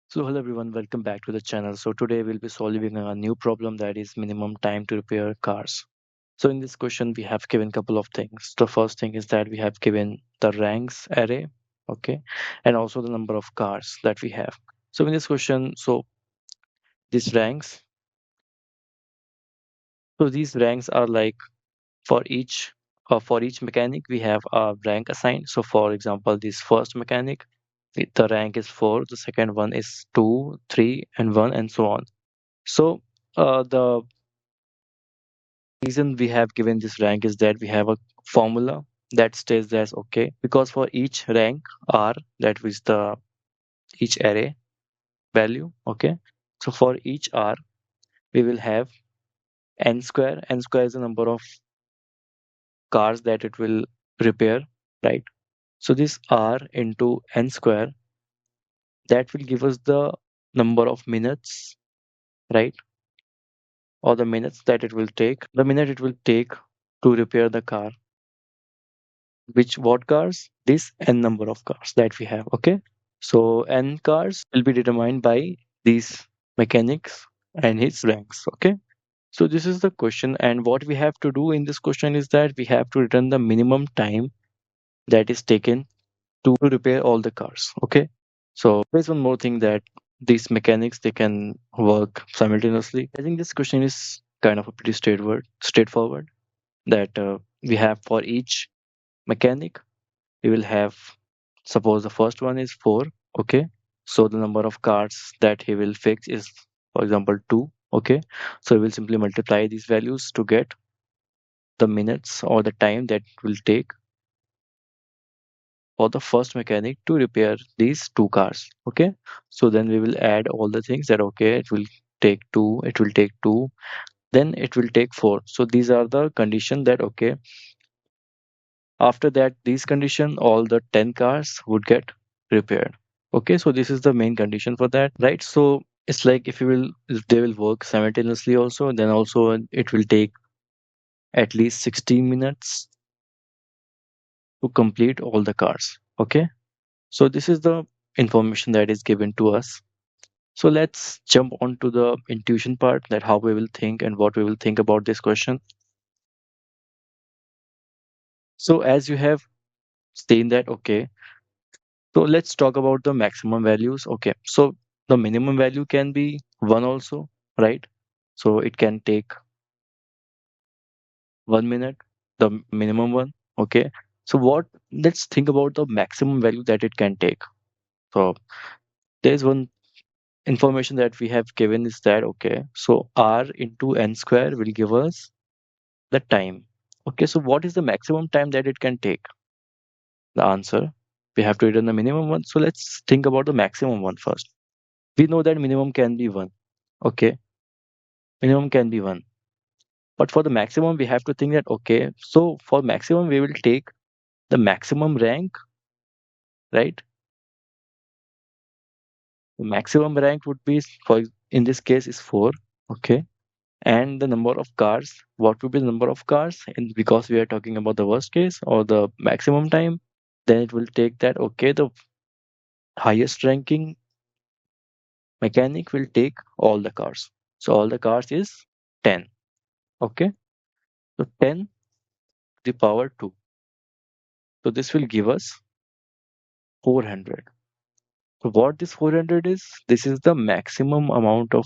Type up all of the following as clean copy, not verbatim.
So hello everyone, welcome back to the channel. So today we'll be solving a new problem, that is minimum time to repair cars. So in this question we have given a couple of things. The first thing is that we have given the ranks array, okay, and also the number of cars that we have. So in this question, these ranks, these ranks are like for each mechanic we have a rank assigned. So for example, this first mechanic, the rank is 4, the second one is 2, 3, and 1, and so on. So the reason we have given this rank is that we have a formula that states as okay, because for each rank r, that is the each array value, okay, so for each r we will have n square is the number of cars that it will repair, right? So this r into n square, that will give us the number of minutes, right? Or the minutes that it will take, the minute it will take to repair the car. Which what cars? This n number of cars that we have, okay? So n cars will be determined by these mechanics and his ranks, okay? So this is the question, and what we have to do in this question is that we have to return the minimum time that is taken to repair all the cars, okay? So there's one more thing, that these mechanics, they can work simultaneously. I think this question is kind of a pretty straightforward, that we have for each mechanic we will have, suppose the first one is 4, okay, so the number of cards that he will fix is, for example, 2, okay, so we will simply multiply these values to get the minutes or the time that it will take for the first mechanic to repair these 2 cars, okay. So then we will add all the things, that okay, it will take 2, it will take 2, then it will take 4. So these are the condition, that okay, after that, these condition, all the 10 cars would get repaired. Okay, so this is the main condition for that, right? So it's like if they will work simultaneously also, then also it will take at least 16 minutes to complete all the cars. Okay, so this is the information that is given to us. So let's jump on to the intuition part, that how we will think and what we will think about this question. So as you have seen that, okay, so let's talk about the maximum values. Okay, so the minimum value can be 1 also, right? So it can take 1 minute, the minimum one. Okay, so let's think about the maximum value that it can take. So there's one information that we have given is that, okay, so r into n square will give us the time. Okay, so what is the maximum time that it can take? The answer, we have to return the minimum one. So let's think about the maximum one first. We know that minimum can be 1. Okay, minimum can be 1. But for the maximum, we have to think that, okay, so for maximum, we will take the maximum rank, right? The maximum rank would be, for in this case, is 4. Okay. And the number of cars, what would be the number of cars? And because we are talking about the worst case or the maximum time, then it will take that, okay, the highest ranking mechanic will take all the cars. So all the cars is 10. Okay. So 10 to the power 2. So this will give us 400. So what this 400 is, this is the maximum amount of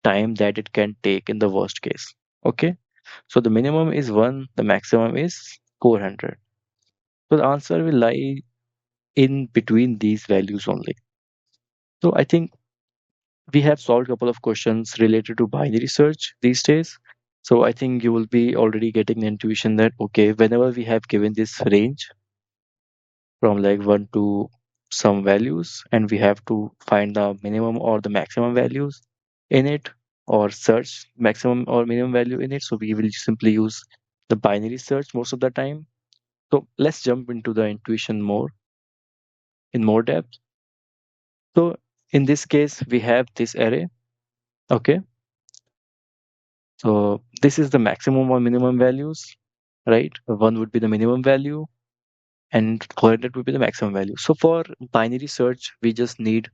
time that it can take in the worst case. Okay. So the minimum is 1, the maximum is 400. So the answer will lie in between these values only. So I think we have solved a couple of questions related to binary search these days. So I think you will be already getting the intuition that, okay, whenever we have given this range from like 1 to some values, and we have to find the minimum or the maximum values in it, or search maximum or minimum value in it, so we will simply use the binary search most of the time. So let's jump into the intuition in more depth. So in this case we have this array, okay, so this is the maximum or minimum values, right? 1 would be the minimum value and 400 would be the maximum value. So for binary search we just need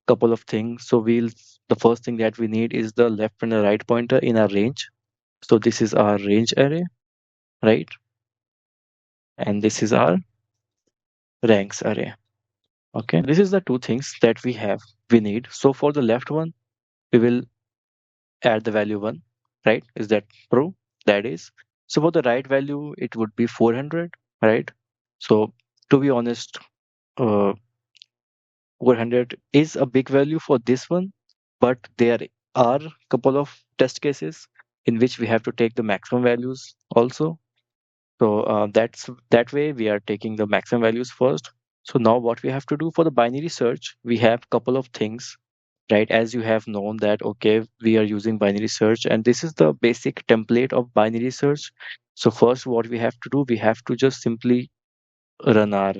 couple of things. So the first thing that we need is the left and the right pointer in our range. So this is our range array, right? And this is our ranks array. Okay. This is the two things that we need. So for the left one, we will add the value 1, right? Is that true? That is. So for the right value, it would be 400, right? So to be honest, uh, 400 is a big value for this one, but there are couple of test cases in which we have to take the maximum values also. So that's that way we are taking the maximum values first. So now what we have to do for the binary search, we have couple of things, right? As you have known that, okay, we are using binary search and this is the basic template of binary search. So first what we have to do, we have to just simply run our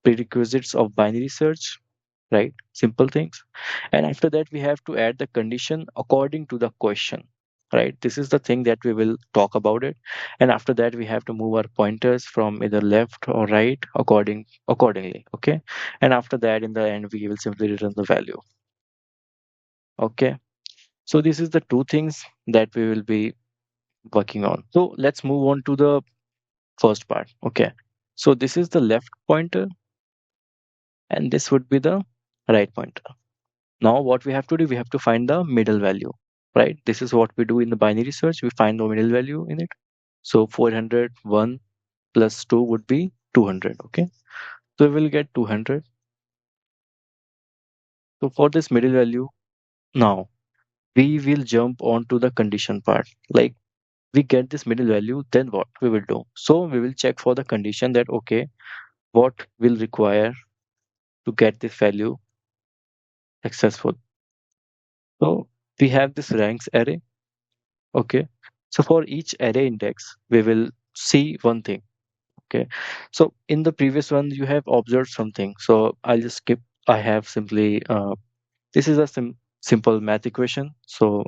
prerequisites of binary search, right? Simple things. And after that, we have to add the condition according to the question, right? This is the thing that we will talk about it. And after that, we have to move our pointers from either left or right accordingly. Okay. And after that, in the end, we will simply return the value. Okay. So this is the two things that we will be working on. So let's move on to the first part. Okay. So this is the left pointer and this would be the right pointer. Now what we have to do, we have to find the middle value, right? This is what we do in the binary search. We find the middle value in it. So 401 plus 2 would be 200, okay? So we will get 200. So for this middle value, now we will jump on to the condition part. Like we get this middle value, then what we will do? So we will check for the condition that, okay, what will require to get this value successful. So we have this ranks array. Okay. So for each array index, we will see one thing. Okay. So in the previous one, you have observed something. So I'll just skip. I have simply, this is a simple math equation. So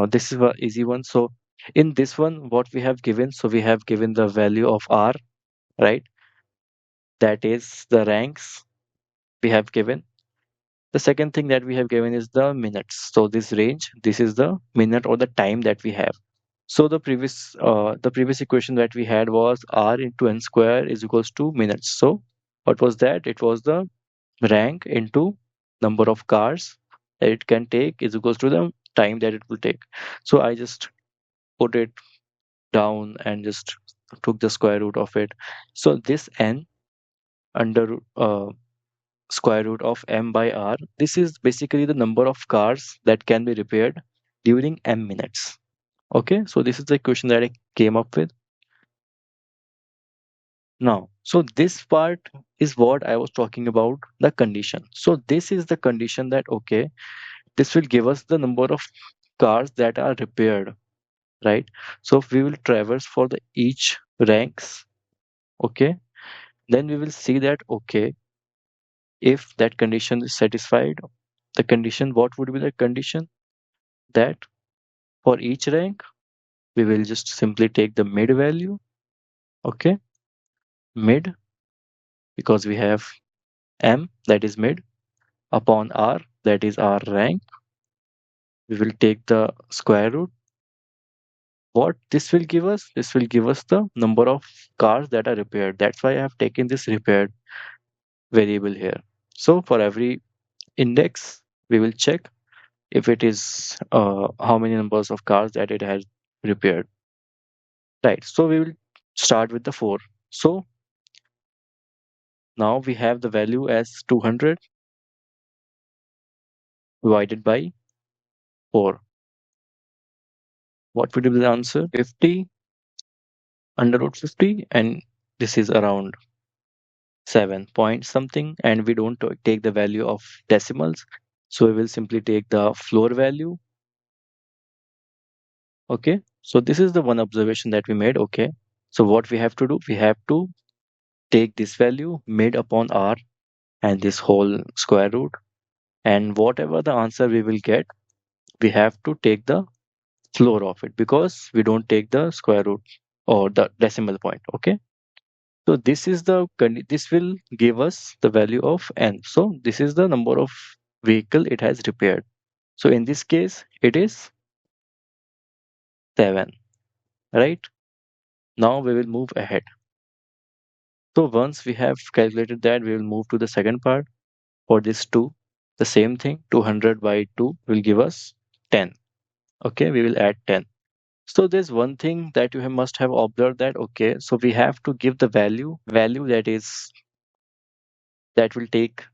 this is an easy one. So in this one, what we have given, so we have given the value of R, right? That is the ranks we have given. The second thing that we have given is the minutes. So this range, this is the minute or the time that we have. So the previous equation that we had was r into n square is equals to minutes. So what was that? It was the rank into number of cars that it can take is equals to the time that it will take. So I just put it down and just took the square root of it. So this n under square root of m by r, this is basically the number of cars that can be repaired during m minutes. Okay, so this is the equation that I came up with. Now, so this part is what I was talking about, the condition. So this is the condition that, okay, this will give us the number of cars that are repaired, right? So if we will traverse for the each ranks, okay, then we will see that, okay, if that condition is satisfied, the condition, what would be the condition? That for each rank, we will just simply take the mid value, okay, mid, because we have m, that is mid, upon r, that is our rank. We will take the square root. What this will give us? This will give us the number of cars that are repaired. That's why I have taken this repaired variable here. So for every index, we will check if it is how many numbers of cars that it has repaired. Right. So we will start with the 4. So now we have the value as 200 divided by 4. What would be the answer? 50 under root 50, and this is around 7 point something, and we don't take the value of decimals, so we will simply take the floor value. Okay, so this is the one observation that we made. Okay, so what we have to do, we have to take this value mid upon r and this whole square root, and whatever the answer we will get, we have to take the floor of it because we don't take the square root or the decimal point. Okay, so this is the this will give us the value of n. So this is the number of vehicle it has repaired. So in this case, it is 7, right? Now we will move ahead. So once we have calculated that, we will move to the second part for this 2. The same thing, 200 by 2 will give us 10. Okay, we will add 10. So there's one thing that you must have observed that, okay, so we have to give the value that will take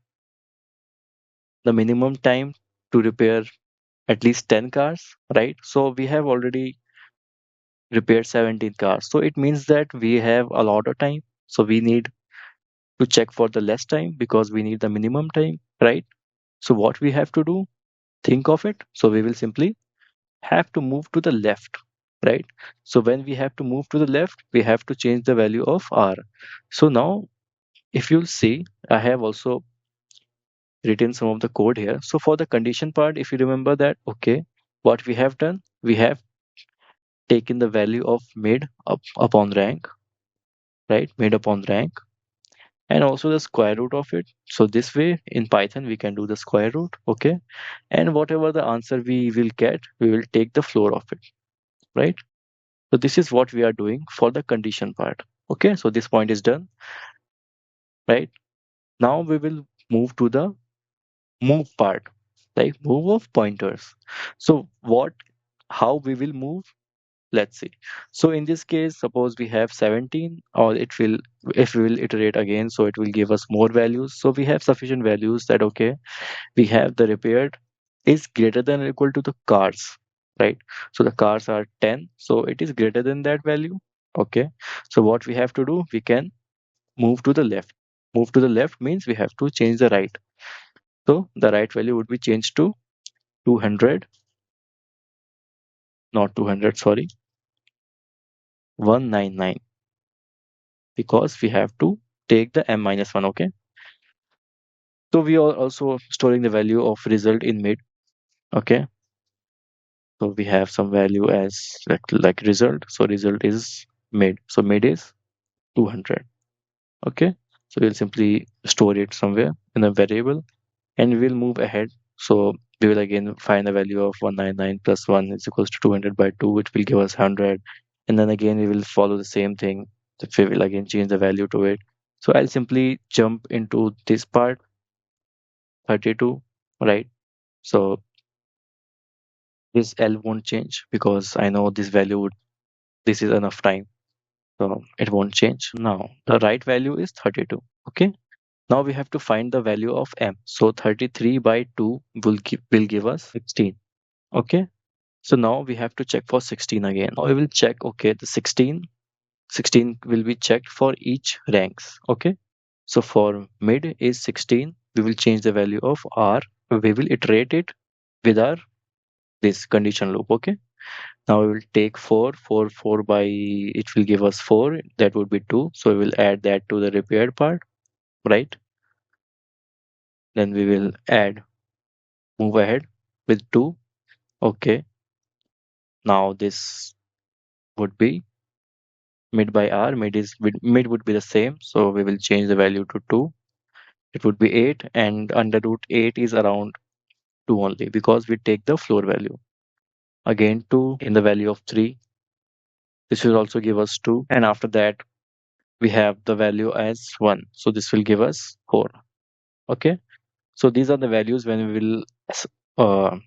the minimum time to repair at least 10 cars, right? So we have already repaired 17 cars. So it means that we have a lot of time. So we need to check for the less time because we need the minimum time, right? So what we have to do, think of it. So we will simply have to move to the left, right? So when we have to move to the left, we have to change the value of R. So now, if you'll see, I have also written some of the code here. So for the condition part, if you remember that, okay, what we have done, we have taken the value of mid upon rank, right? Mid upon rank, and also the square root of it. So this way in Python, we can do the square root, okay? And whatever the answer we will get, we will take the floor of it, right? So this is what we are doing for the condition part. Okay, so this point is done, right? Now we will move to the move part, like move of pointers. So how we will move? Let's see. So in this case, suppose we have 17, or if we will iterate again, so it will give us more values. So we have sufficient values that, okay, we have the repaired is greater than or equal to the cars, right? So the cars are 10, so it is greater than that value. Okay, so what we have to do, we can move to the left. Move to the left means we have to change the right. So the right value would be changed to 200, not 200, sorry, 199, because we have to take the m minus 1. Okay, so we are also storing the value of result in mid. Okay, so we have some value as like result. So result is mid. So mid is 200. Okay. So we'll simply store it somewhere in a variable and we will move ahead. So we will again find the value of 199 plus 1 is equals to 200 by 2, which will give us 100. And then again, we will follow the same thing. That we will again change the value to it. So I'll simply jump into this part, 32, right? So this L won't change because I know this value would, this is enough time. So it won't change. Now the right value is 32. Okay. Now we have to find the value of m. So 33 by 2 will give us 16. Okay. So now we have to check for 16 again. Now we will check, okay, the 16 will be checked for each ranks. Okay. So for mid is 16. We will change the value of R. We will iterate it with our this condition loop. Okay. Now we will take 4 by it will give us 4. That would be 2. So we will add that to the repaired part, right? Then we will move ahead with 2. Okay. Now this would be mid by R. Mid would be the same. So we will change the value to 2. It would be 8, and under root 8 is around 2 only because we take the floor value. Again 2 in the value of 3. This will also give us 2. And after that, we have the value as 1. So this will give us 4. Okay. So these are the values when we will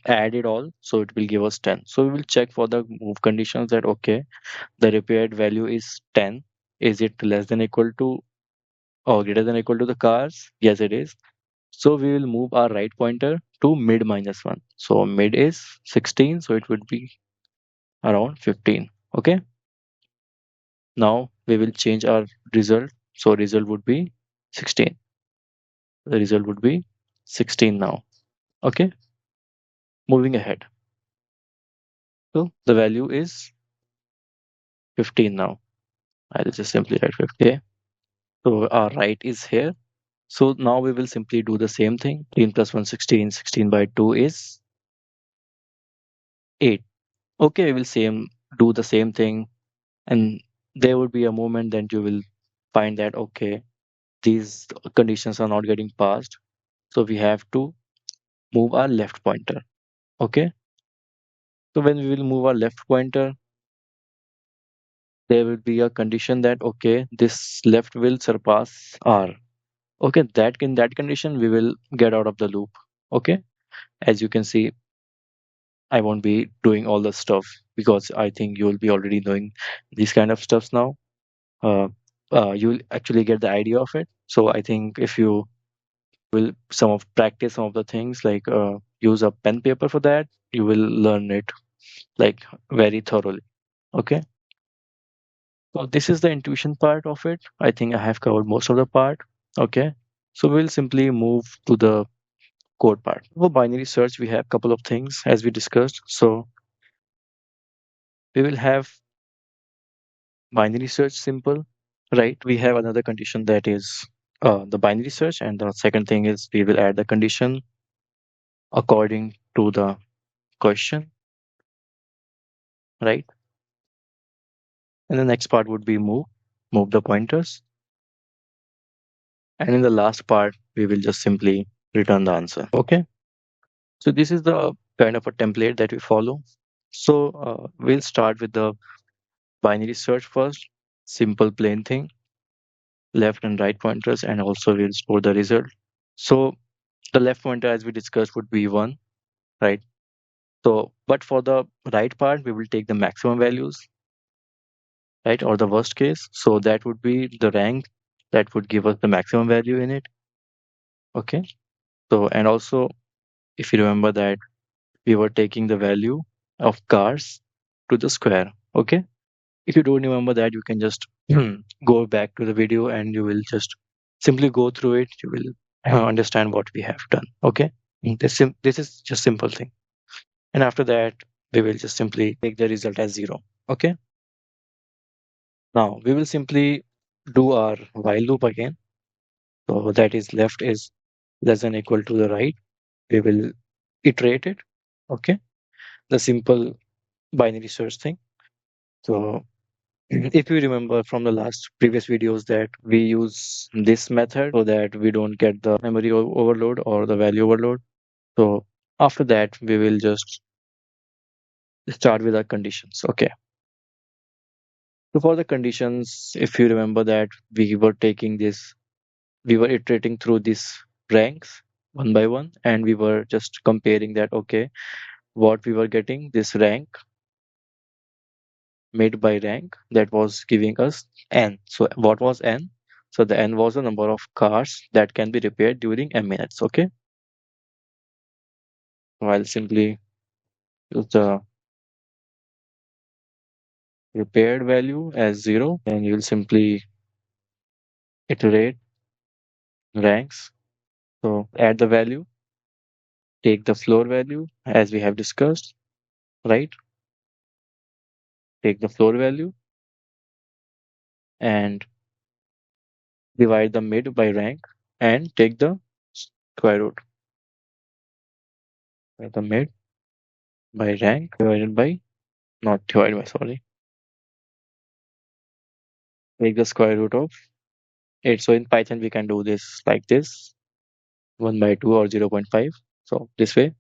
add it all. So it will give us 10. So we will check for the move conditions that, okay, the repaired value is 10. Is it less than equal to or greater than equal to the cars? Yes, it is. So we will move our right pointer to mid minus 1. So mid is 16. So it would be around 15. Okay. Now we will change our result. So result would be 16. The result would be 16 now. Okay. Moving ahead. So the value is 15 now. I'll just simply write 50. So our right is here. So now we will simply do the same thing. 15 plus 1, 16. 16 by 2 is 8. Okay, we will do the same thing. And there would be a moment that you will find that, okay, these conditions are not getting passed. So we have to move our left pointer. Okay. So when we will move our left pointer, there will be a condition that okay, this left will surpass R. Okay, that in that condition we will get out of the loop. Okay. As you can see, I won't be doing all the stuff because I think you will be already knowing these kind of stuffs now. Uh, you'll actually get the idea of it. So I think if you will practice some of the things like use a pen paper for that, you will learn it like very thoroughly. Okay. So this is the intuition part of it. I think I have covered most of the part. Okay. So we'll simply move to the code part. For binary search, we have a couple of things as we discussed. So we will have binary search simple, right? We have another condition that is the binary search, and the second thing is we will add the condition according to the question, right? And the next part would be move the pointers. And in the last part, we will just simply return the answer. Okay. So this is the kind of a template that we follow. So we'll start with the binary search first, simple plain thing, left and right pointers, and also we'll store the result. So the left pointer, as we discussed, would be 1, right? So, but for the right part, we will take the maximum values, right? Or the worst case. So that would be the rank that would give us the maximum value in it. Okay. So, and also, if you remember that we were taking the value of cars to the square. Okay. If you don't remember that, you can just go back to the video and you will just simply go through it. You will understand what we have done. Okay. This is just simple thing. And after that, we will just simply take the result as 0. Okay. Now we will simply do our while loop again. So that is left is less than equal to the right. We will iterate it. Okay. The simple binary search thing. So if you remember from the last previous videos that we use this method so that we don't get the memory overload or the value overload. So after that, we will just start with our conditions. Okay. So for the conditions, if you remember that we were iterating through these ranks one by one, and we were just comparing that, okay, what we were getting, this rank made by rank that was giving us n. So what was n? So the n was the number of cars that can be repaired during m minutes. Okay. So I'll simply use the repaired value as 0, and you'll simply iterate ranks. So add the value, take the floor value as we have discussed, right? Take the floor value and divide the mid by rank and take the square root. The mid by rank divided by, not divided by, sorry. Take the square root of 8. So in Python, we can do this like this, 1 by 2 or 0.5. So this way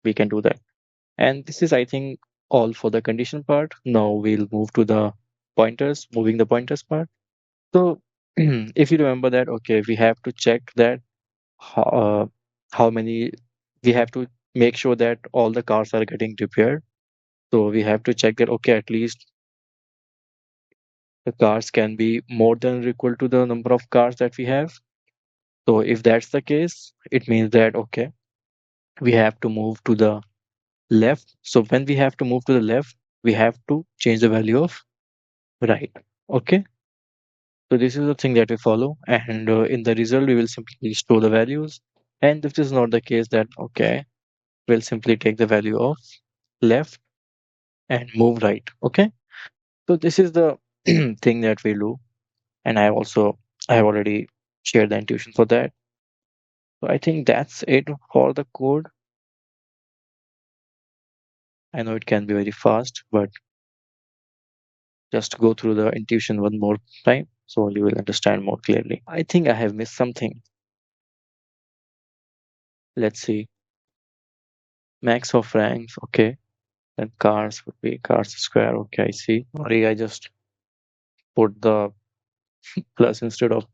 we can do that. And this is, I think, all for the condition part. Now we'll move to the pointers, moving the pointers part. So if you remember that, okay, we have to check that how many, we have to make sure that all the cars are getting repaired. So we have to check that, okay, at least the cars can be more than or equal to the number of cars that we have. So if that's the case, it means that, okay, we have to move to the left. So when we have to move to the left, we have to change the value of right. Okay. So this is the thing that we follow. And in the result, we will simply store the values. And if this is not the case, that, okay, we'll simply take the value of left and move right. Okay. So this is the thing that we do. And I have already shared the intuition for that. So I think that's it for the code. I know it can be very fast, but just go through the intuition one more time so you will understand more clearly. I think I have missed something. Let's see. Max of ranks, okay. Then cars would be cars square, okay, I see. Sorry, I just put the plus instead of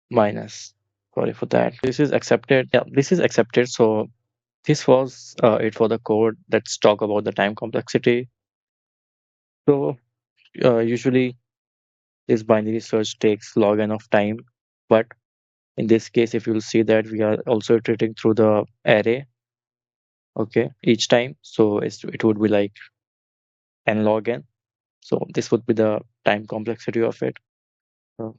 minus. Sorry for that. This is accepted. Yeah, this is accepted. So this was it for the code. Let's talk about the time complexity. So usually this binary search takes log n of time, but in this case, if you'll see that we are also iterating through the array, okay, each time. So it would be like n log n. So this would be the time complexity of it. Uh,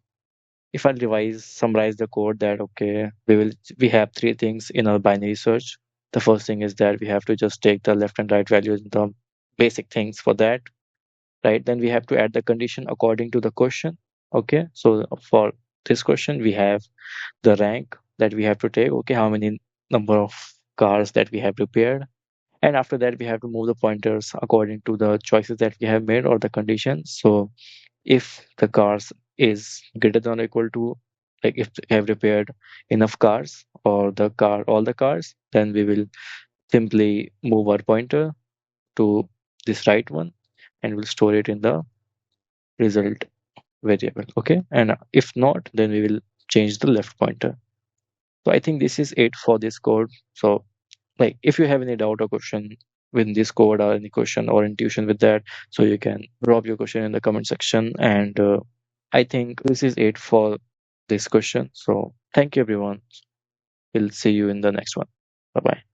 if I summarize the code that okay, we have three things in our binary search. The first thing is that we have to just take the left and right values, the basic things for that, right? Then we have to add the condition according to the question. Okay, so for this question, we have the rank that we have to take. Okay, how many number of cars that we have prepared, and after that we have to move the pointers according to the choices that we have made or the conditions. So if the cars is greater than or equal to, like if we have repaired enough cars or the car all the cars, then we will simply move our pointer to this right one and we'll store it in the result variable. Okay, and if not, then we will change the left pointer. So I think this is it for this code. So like if you have any doubt or question with this code or any question or intuition with that, so you can drop your question in the comment section. And I think this is it for this question. So thank you everyone. We'll see you in the next one. Bye bye.